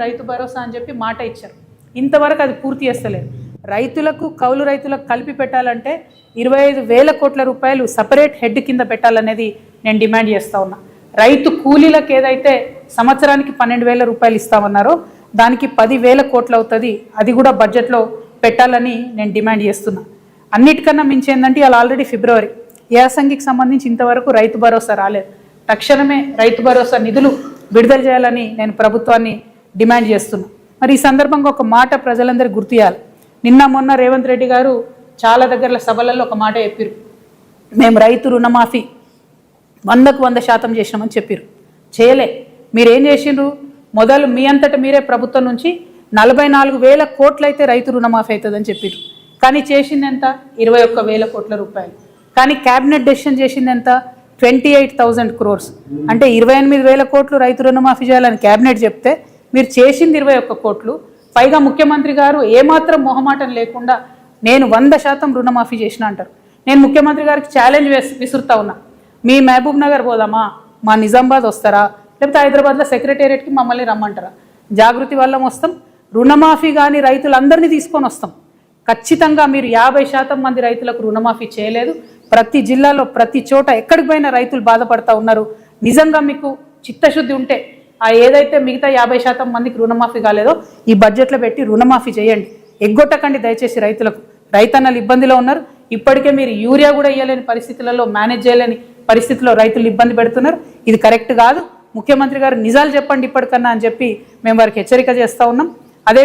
రైతు భరోసా అని చెప్పి మాట ఇచ్చారు. ఇంతవరకు అది పూర్తి చేస్తలేదు. రైతులకు కౌలు రైతులకు కలిపి పెట్టాలంటే 25,000 కోట్ల రూపాయలు సపరేట్ హెడ్ కింద పెట్టాలనేది నేను డిమాండ్ చేస్తూ ఉన్నా. రైతు కూలీలకు ఏదైతే సంవత్సరానికి 12,000 రూపాయలు ఇస్తామన్నారో దానికి 10,000 కోట్లు అవుతుంది. అది కూడా బడ్జెట్లో పెట్టాలని నేను డిమాండ్ చేస్తున్నా. అన్నిటికన్నా మించి ఏంటంటే అలా ఆల్రెడీ ఫిబ్రవరి యాసంగికి సంబంధించి ఇంతవరకు రైతు భరోసా రాలేదు. తక్షణమే రైతు భరోసా నిధులు విడుదల చేయాలని నేను ప్రభుత్వాన్ని డిమాండ్ చేస్తున్నా. మరి ఈ సందర్భంగా ఒక మాట ప్రజలందరికీ గుర్తు చేయాలి. నిన్న మొన్న రేవంత్ రెడ్డి గారు చాలా దగ్గర సభలలో ఒక మాట చెప్పారు. మేము రైతు రుణమాఫీ 100% చేసినామని చెప్పారు. చేయలే. మీరేం చేసిండ్రు? మొదలు మీ అంతటా మీరే ప్రభుత్వం నుంచి 44,000 కోట్లు అయితే రైతు రుణమాఫీ అవుతుందని చెప్పారు. కానీ చేసింది ఎంత? 21,000 కోట్ల రూపాయలు. కానీ క్యాబినెట్ డెసిషన్ చేసింది ఎంత? 28,000 crores. అంటే 28,000 కోట్లు రైతు రుణమాఫీ చేయాలని క్యాబినెట్ చెప్తే మీరు చేసింది 21 కోట్లు. పైగా ముఖ్యమంత్రి గారు ఏమాత్రం మొహమాటం లేకుండా నేను 100% రుణమాఫీ చేసిన అంటారు. నేను ముఖ్యమంత్రి గారికి ఛాలెంజ్ విసురుతా ఉన్నా. మీ మహబూబ్ నగర్ పోదామా, మా నిజామాబాద్ వస్తారా, లేకపోతే హైదరాబాద్లో సెక్రటేరియట్కి మమ్మల్ని రమ్మంటారా? జాగృతి వల్ల వస్తాం. రుణమాఫీ కానీ రైతులందరినీ తీసుకొని వస్తాం. ఖచ్చితంగా మీరు 50% మంది రైతులకు రుణమాఫీ చేయలేదు. ప్రతి జిల్లాలో ప్రతి చోట ఎక్కడికి పోయినా రైతులు బాధపడతా ఉన్నారు. నిజంగా మీకు చిత్తశుద్ధి ఉంటే ఆ ఏదైతే మిగతా 50% మందికి రుణమాఫీ కాలేదో ఈ బడ్జెట్లో పెట్టి రుణమాఫీ చేయండి. ఎగ్గొట్టకండి దయచేసి రైతులకు. రైతన్నలు ఇబ్బందిలో ఉన్నారు. ఇప్పటికే మీరు యూరియా కూడా ఇవ్వలేని పరిస్థితులలో, మేనేజ్ చేయలేని పరిస్థితుల్లో రైతులు ఇబ్బంది పెడుతున్నారు. ఇది కరెక్ట్ కాదు. ముఖ్యమంత్రి గారు నిజాలు చెప్పండి ఇప్పటికన్నా అని చెప్పి మేము వారికి హెచ్చరిక చేస్తూ ఉన్నాం. అదే